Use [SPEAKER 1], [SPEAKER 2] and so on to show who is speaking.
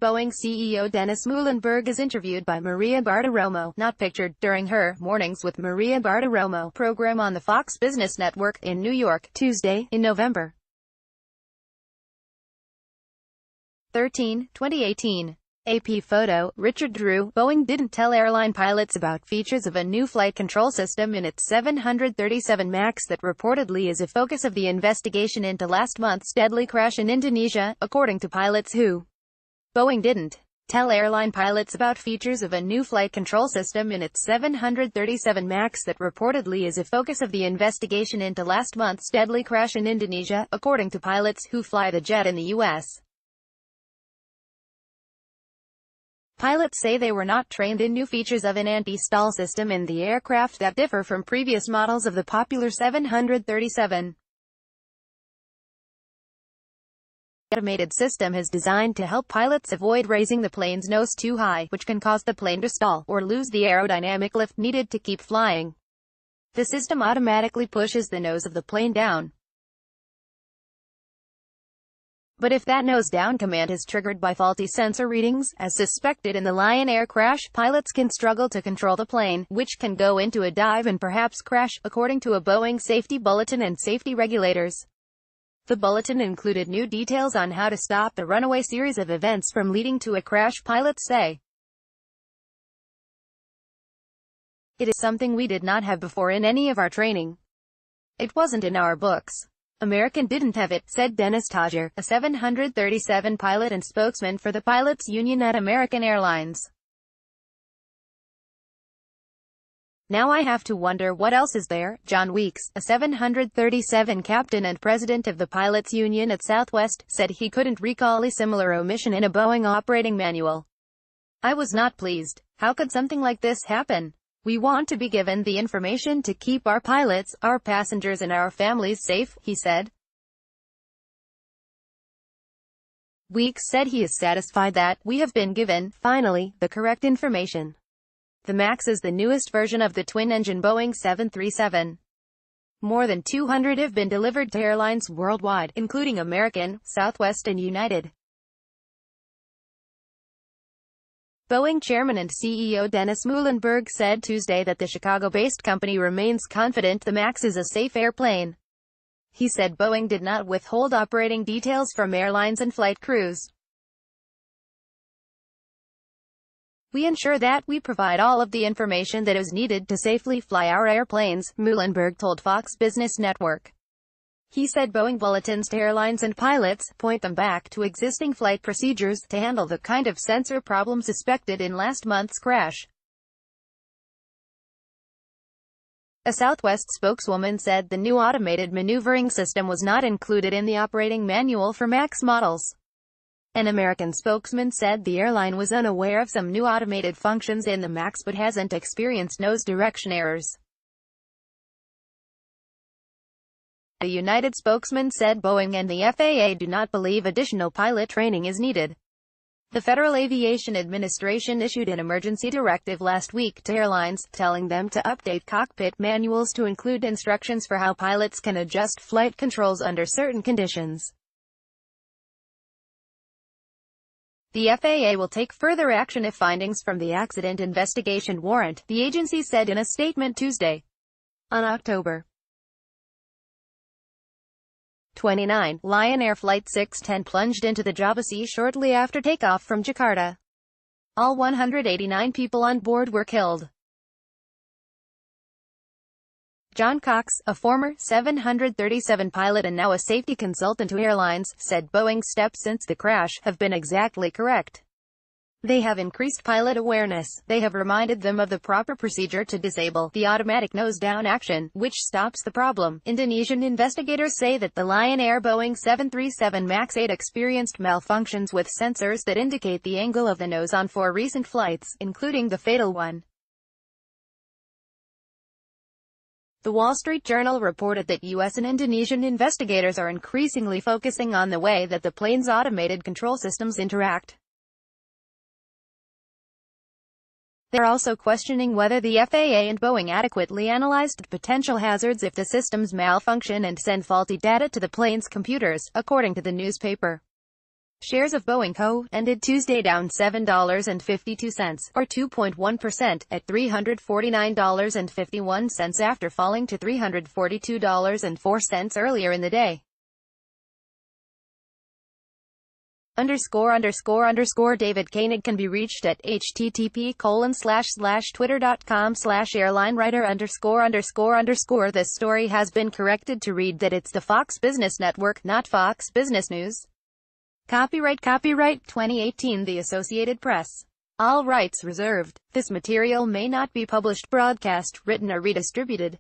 [SPEAKER 1] Boeing CEO Dennis Muilenburg is interviewed by Maria Bartiromo, not pictured, during her Mornings with Maria Bartiromo program on the Fox Business Network, in New York, Tuesday, in November 13, 2018. AP photo, Richard Drew. Boeing didn't tell airline pilots about features of a new flight control system in its 737 MAX that reportedly is a focus of the investigation into last month's deadly crash in Indonesia, according to pilots who. Boeing didn't tell airline pilots about features of a new flight control system in its 737 MAX that reportedly is a focus of the investigation into last month's deadly crash in Indonesia, according to pilots who fly the jet in the U.S. Pilots say they were not trained in new features of an anti-stall system in the aircraft that differ from previous models of the popular 737. The automated system is designed to help pilots avoid raising the plane's nose too high, which can cause the plane to stall, or lose the aerodynamic lift needed to keep flying. The system automatically pushes the nose of the plane down. But if that nose-down command is triggered by faulty sensor readings, as suspected in the Lion Air crash, pilots can struggle to control the plane, which can go into a dive and perhaps crash, according to a Boeing safety bulletin and safety regulators. The bulletin included new details on how to stop the runaway series of events from leading to a crash, pilots say. It is something we did not have before in any of our training. It wasn't in our books. American didn't have it, said Dennis Todger, a 737 pilot and spokesman for the pilots union at American Airlines. Now I have to wonder what else is there. John Weeks, a 737 captain and president of the pilots union at Southwest, said he couldn't recall a similar omission in a Boeing operating manual. I was not pleased. How could something like this happen? We want to be given the information to keep our pilots, our passengers and our families safe, he said. Weeks said he is satisfied that we have been given, finally, the correct information. The MAX is the newest version of the twin-engine Boeing 737. More than 200 have been delivered to airlines worldwide, including American, Southwest and United. Boeing chairman and CEO Dennis Muilenburg said Tuesday that the Chicago-based company remains confident the MAX is a safe airplane. He said Boeing did not withhold operating details from airlines and flight crews. We ensure that we provide all of the information that is needed to safely fly our airplanes, Muilenburg told Fox Business Network. He said Boeing bulletins to airlines and pilots point them back to existing flight procedures to handle the kind of sensor problem suspected in last month's crash. A Southwest spokeswoman said the new automated maneuvering system was not included in the operating manual for MAX models. An American spokesman said the airline was unaware of some new automated functions in the MAX but hasn't experienced nose direction errors. A United spokesman said Boeing and the FAA do not believe additional pilot training is needed. The Federal Aviation Administration issued an emergency directive last week to airlines, telling them to update cockpit manuals to include instructions for how pilots can adjust flight controls under certain conditions. The FAA will take further action if findings from the accident investigation warrant, the agency said in a statement Tuesday. On October 29, Lion Air Flight 610 plunged into the Java Sea shortly after takeoff from Jakarta. All 189 people on board were killed. John Cox, a former 737 pilot and now a safety consultant to airlines, said Boeing's steps since the crash have been exactly correct. They have increased pilot awareness. They have reminded them of the proper procedure to disable the automatic nose-down action, which stops the problem. Indonesian investigators say that the Lion Air Boeing 737 MAX 8 experienced malfunctions with sensors that indicate the angle of the nose on 4 recent flights, including the fatal one. The Wall Street Journal reported that U.S. and Indonesian investigators are increasingly focusing on the way that the plane's automated control systems interact. They're also questioning whether the FAA and Boeing adequately analyzed potential hazards if the systems malfunction and send faulty data to the plane's computers, according to the newspaper. Shares of Boeing Co. ended Tuesday down $7.52, or 2.1%, at $349.51 after falling to $342.04 earlier in the day. David Koenig can be reached at http://twitter.com/airlinewriter____. This story has been corrected to read that it's the Fox Business Network, not Fox Business News. Copyright 2018 The Associated Press. All rights reserved. This material may not be published, broadcast, written or redistributed.